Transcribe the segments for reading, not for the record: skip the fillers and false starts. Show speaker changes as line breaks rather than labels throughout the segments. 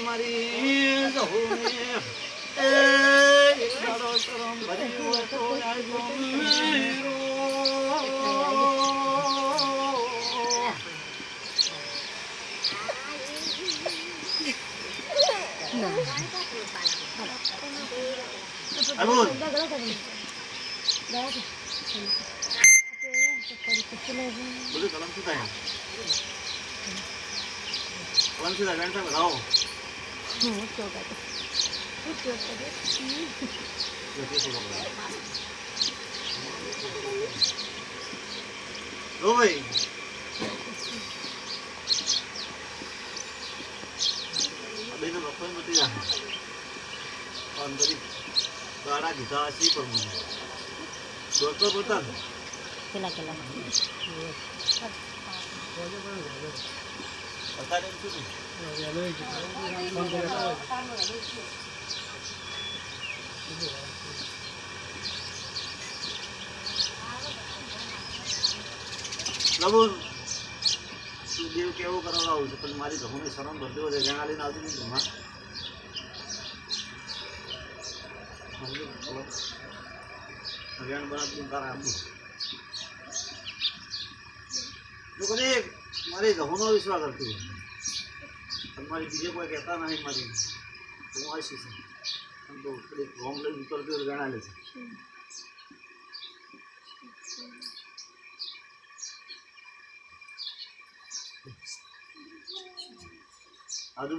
મારી જહોને એ સારો શરમ ભર્યો તો આજો મેરો બોલ બધું કલમ શું થાય કલમ શું થાય બેન સાહેબ બતાવો ઓ ભાઈ બેન બફાઈ મતી જા અંદરી ગાડા દીધા હશે પણ મને દોસ્તો બતા
કેલા કેલા
બતા દે શું લબુન તું દેવ કેવું કરવા આવું છે પણ મારી ઘઉંને શરમ ભરતી હોય ઘણા લઈને આવતી નહીં ઘરમાં હરિયાણ બનાવતું તારા આપું તું કદી મારી ઘઉંનો વિશ્વાસ કરતી હોય મારી બીજે કોઈ કહેતા નહીં મારી હું આવીશ તો કદી ઘઉં લઈને ઉતરતી હોય ઘણા લે છે આજુ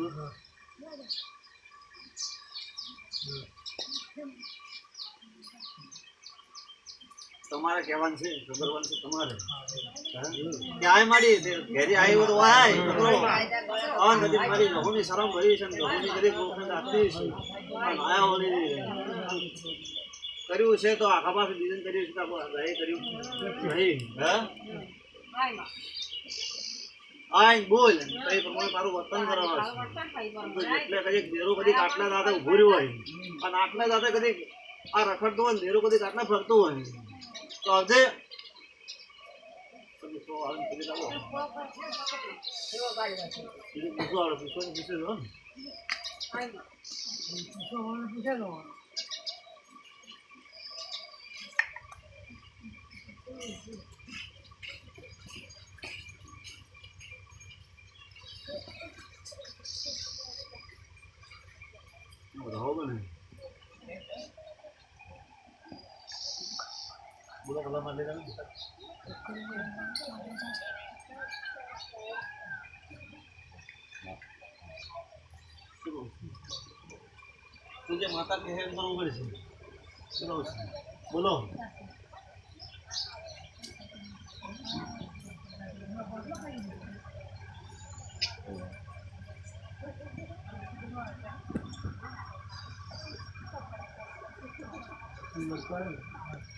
તમારે કહેવાનું છે ખબરવાનું છે તમારે ક્યાંય મારી ઘેરી આવ્યો તો આય આ નદી મારી ઘઉંની શરમ ભરી છે ઘઉંની દરેક વખત આપતી છે પણ આયા ઓલી કર્યું છે તો આખા પાસે બીજું કર્યું છે તો કર્યું નહીં હા આય બોલ કઈ પ્રમાણે તારું વર્તન કરવાનું એટલે કદી દેરો કદી આટલા દાદા ઉભો રહ્યો હોય અને આટલા દાદા કદી આ રખડતો હોય દેરો કદી આટલા ફરતો હોય તો આવજે बोला कला मार लेगा ना तुझे माता के है बरोबर છે બોલો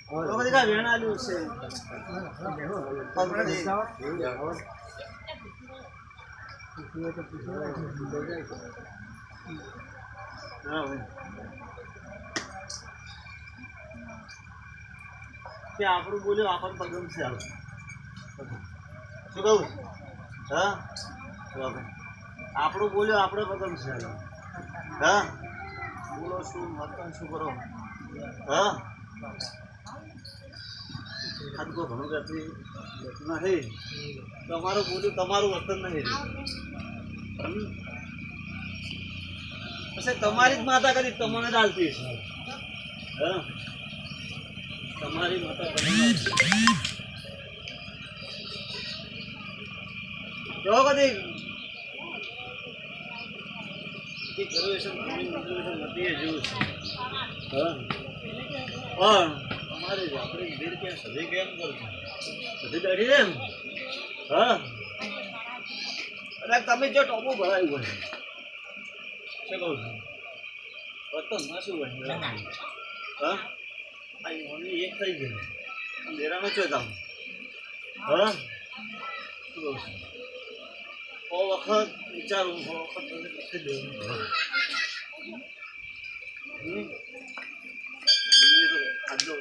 તો બધી કા વેણાલું છે તે આપણું બોલ્યો આપણને પગમ છે શું કહું હા આપણું બોલ્યો આપણે પગમ છે હા બોલો શું વર્તન શું કરો હા આજ કોઈ ઘણું કરતી નહીં તમારું બોલ્યું તમારું વર્તન નહીં પછી તમારી જ માતા કરી તમને ચાલતી છે હા તમારી માતા જો કદી નથી જેવું છે હા પણ તમારી આપણી ભીડ ક્યાં સધી કેમ કરજો સધી બેઠી ને એમ હા અને તમે જો ટોપો ભરાયું હોય શું કહું છું વર્તન ના શું હોય હા ઓનલી એક થઈ ગયું ડેરાનો છો તમે હા શું કહું છું ઓ વખત વિચારું ઓ વખત તમે લખી દેવું આજનો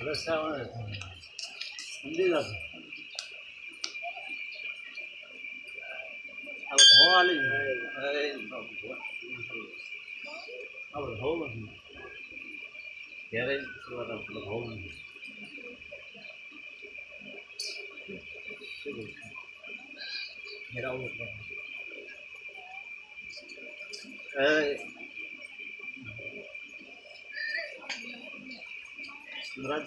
રસ્તા સમજી જશે આલી આપણે હોવ નથી ત્યારે શરૂઆત આપણે હોવ નથી મેરાવું રાજ